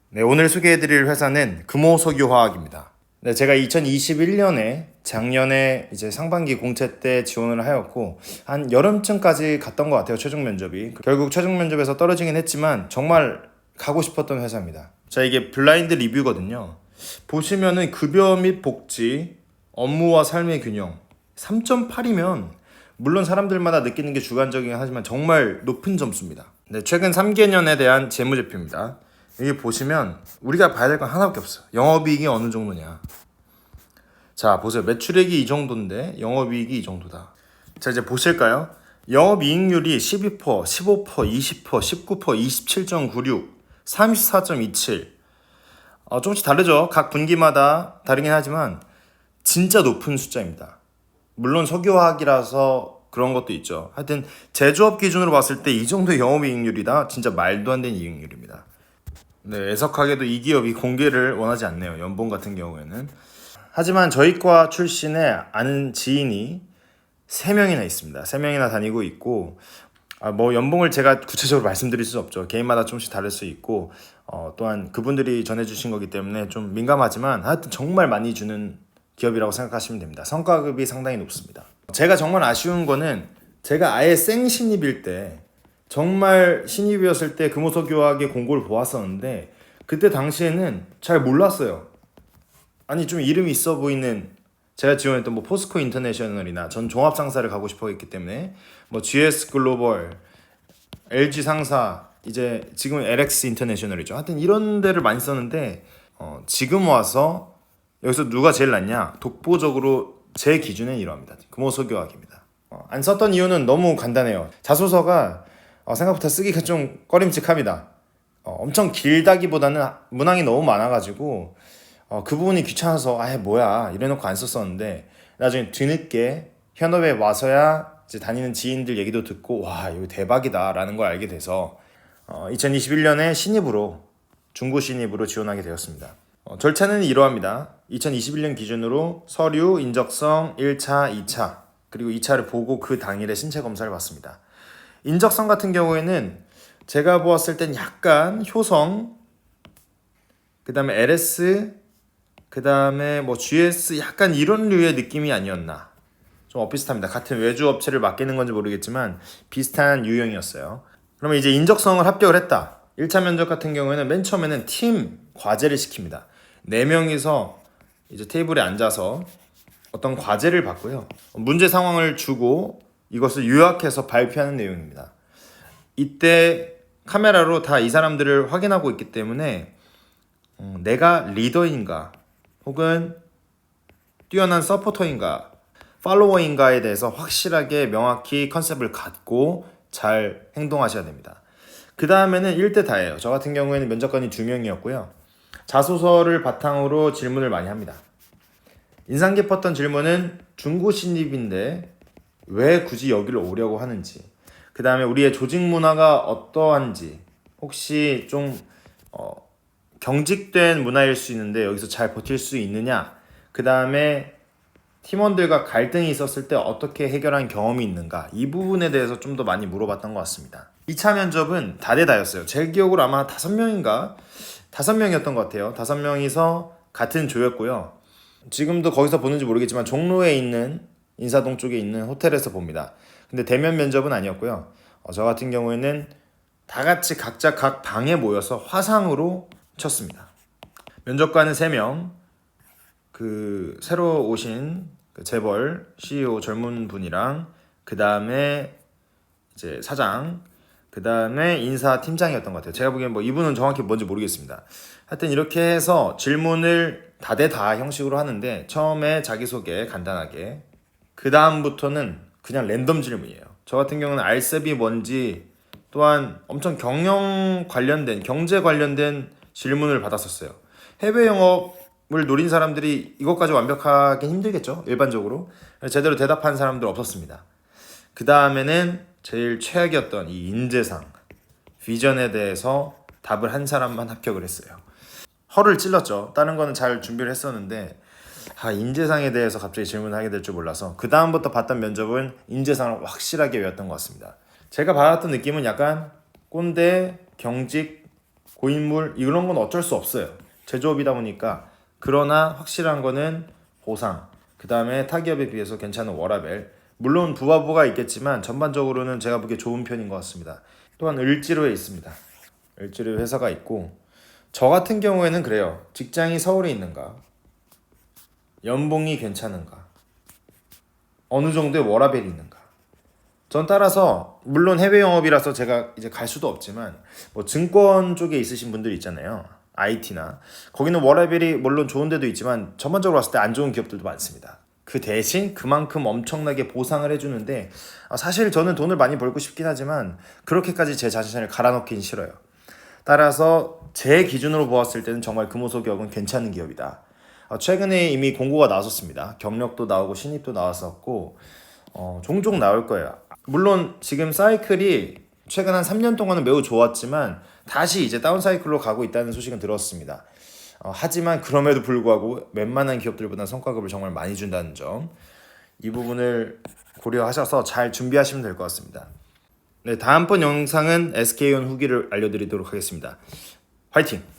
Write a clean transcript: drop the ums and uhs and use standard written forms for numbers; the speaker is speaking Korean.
네, 오늘 소개해드릴 회사는 금호석유화학입니다. 네, 제가 2021년에 작년에 이제 상반기 공채 때 지원을 하였고 한 여름쯤까지 갔던 것 같아요. 최종 면접이. 결국 최종 면접에서 떨어지긴 했지만 정말 가고 싶었던 회사입니다. 자, 이게 블라인드 리뷰거든요. 보시면은 급여 및 복지, 업무와 삶의 균형 3.8이면 물론 사람들마다 느끼는 게 주관적이긴 하지만 정말 높은 점수입니다. 네, 최근 3개년에 대한 재무제표입니다. 여기 보시면 우리가 봐야 될 건 하나밖에 없어요. 영업이익이 어느 정도냐. 자, 보세요. 매출액이 이 정도인데 영업이익이 이 정도다. 자, 이제 보실까요? 영업이익률이 12%, 15%, 20%, 19%, 27.96, 34.27. 조금씩 다르죠. 각 분기마다 다르긴 하지만 진짜 높은 숫자입니다. 물론 석유화학이라서 그런 것도 있죠. 하여튼 제조업 기준으로 봤을 때 이 정도의 영업이익률이다. 진짜 말도 안 되는 이익률입니다. 네, 애석하게도 이 기업이 공개를 원하지 않네요. 연봉 같은 경우에는. 하지만 저희과 출신의 아는 지인이 3명이나 있습니다. 3명이나 다니고 있고 뭐 연봉을 제가 구체적으로 말씀드릴 수 없죠. 개인마다 조금씩 다를 수 있고 또한 그분들이 전해주신 거기 때문에 좀 민감하지만 하여튼 정말 많이 주는 기업이라고 생각하시면 됩니다. 성과급이 상당히 높습니다. 제가 정말 아쉬운 거는 제가 아예 생신입일 때 정말 신입이었을 때 금호석유화학의 공고를 보았었는데 그때 당시에는 잘 몰랐어요. 아니 좀 이름이 있어 보이는 제가 지원했던 뭐 포스코 인터내셔널이나 전 종합 상사를 가고 싶어 했기 때문에 뭐 GS 글로벌, LG 상사 이제 지금 LX 인터내셔널이죠. 하여튼 이런 데를 많이 썼는데 지금 와서 여기서 누가 제일 낫냐? 독보적으로 제 기준엔 이러합니다. 금호석유화학입니다. 안 썼던 이유는 너무 간단해요. 자소서가 생각보다 쓰기가 좀 꺼림칙합니다. 엄청 길다기보다는 문항이 너무 많아가지고 그 부분이 귀찮아서 뭐야 이래놓고 안 썼었는데 나중에 뒤늦게 현업에 와서야 이제 다니는 지인들 얘기도 듣고 와 이거 대박이다 라는 걸 알게 돼서 2021년에 신입으로 중고 신입으로 지원하게 되었습니다. 절차는 이러합니다. 2021년 기준으로 서류, 인적성 1차, 2차 그리고 2차를 보고 그 당일에 신체 검사를 받습니다. 인적성 같은 경우에는 제가 보았을 땐 약간 효성, 그 다음에 LS, 그 다음에 뭐 GS 약간 이런 류의 느낌이 아니었나. 좀 비슷합니다. 같은 외주 업체를 맡기는 건지 모르겠지만 비슷한 유형이었어요. 그러면 이제 인적성을 합격을 했다. 1차 면접 같은 경우에는 맨 처음에는 팀 과제를 시킵니다. 4명이서 이제 테이블에 앉아서 어떤 과제를 받고요. 문제 상황을 주고 이것을 요약해서 발표하는 내용입니다. 이때 카메라로 다 이 사람들을 확인하고 있기 때문에 내가 리더인가 혹은 뛰어난 서포터인가 팔로워인가에 대해서 확실하게 명확히 컨셉을 갖고 잘 행동하셔야 됩니다. 그 다음에는 1대 다예요. 저 같은 경우에는 면접관이 2명이었고요. 자소서를 바탕으로 질문을 많이 합니다. 인상 깊었던 질문은 중고 신입인데 왜 굳이 여기를 오려고 하는지, 그 다음에 우리의 조직 문화가 어떠한지, 혹시 좀 경직된 문화일 수 있는데 여기서 잘 버틸 수 있느냐, 그 다음에 팀원들과 갈등이 있었을 때 어떻게 해결한 경험이 있는가, 이 부분에 대해서 좀 더 많이 물어봤던 것 같습니다. 2차 면접은 다대다였어요. 제 기억으로 아마 5명인가? 5명이었던 것 같아요. 5명이서 같은 조였고요. 지금도 거기서 보는지 모르겠지만 종로에 있는 인사동 쪽에 있는 호텔에서 봅니다. 근데 대면 면접은 아니었고요. 저 같은 경우에는 다 같이 각자 각 방에 모여서 화상으로 쳤습니다. 면접관은 3명, 그 새로 오신 그 재벌 CEO 젊은 분이랑 그 다음에 이제 사장, 그 다음에 인사 팀장이었던 것 같아요. 제가 보기엔 뭐 이분은 정확히 뭔지 모르겠습니다. 하여튼 이렇게 해서 질문을 다대다 형식으로 하는데 처음에 자기소개 간단하게, 그 다음부터는 그냥 랜덤 질문이에요. 저 같은 경우는 알셉이 뭔지 또한 엄청 경영 관련된, 경제 관련된 질문을 받았었어요. 해외 영업을 노린 사람들이 이것까지 완벽하긴 힘들겠죠, 일반적으로. 제대로 대답한 사람들 없었습니다. 그 다음에는 제일 최악이었던 이 인재상, 비전에 대해서 답을 한 사람만 합격을 했어요. 허를 찔렀죠. 다른 거는 잘 준비를 했었는데 인재상에 대해서 갑자기 질문하게 될 줄 몰라서 그 다음부터 봤던 면접은 인재상을 확실하게 외웠던 것 같습니다. 제가 받았던 느낌은 약간 꼰대, 경직, 고인물 이런 건 어쩔 수 없어요. 제조업이다 보니까. 그러나 확실한 거는 보상, 그 다음에 타기업에 비해서 괜찮은 워라밸. 물론 부하부가 있겠지만 전반적으로는 제가 보기에 좋은 편인 것 같습니다. 또한 을지로에 있습니다. 을지로에 회사가 있고, 저 같은 경우에는 그래요. 직장이 서울에 있는가, 연봉이 괜찮은가, 어느 정도의 워라밸이 있는가. 전 따라서 물론 해외 영업이라서 제가 이제 갈 수도 없지만 뭐 증권 쪽에 있으신 분들 있잖아요. IT나 거기는 워라밸이 물론 좋은 데도 있지만 전반적으로 봤을 때 안 좋은 기업들도 많습니다. 그 대신 그만큼 엄청나게 보상을 해주는데, 사실 저는 돈을 많이 벌고 싶긴 하지만 그렇게까지 제 자신을 갈아넣긴 싫어요. 따라서 제 기준으로 보았을 때는 정말 금호소기업은 괜찮은 기업이다. 최근에 이미 공고가 나왔었습니다. 경력도 나오고 신입도 나왔었고 종종 나올 거예요. 물론 지금 사이클이 최근 한 3년 동안은 매우 좋았지만 다시 이제 다운 사이클로 가고 있다는 소식은 들었습니다. 하지만 그럼에도 불구하고 웬만한 기업들보다 성과급을 정말 많이 준다는 점, 이 부분을 고려하셔서 잘 준비하시면 될 것 같습니다. 네, 다음번 영상은 SK온 후기를 알려드리도록 하겠습니다. 화이팅!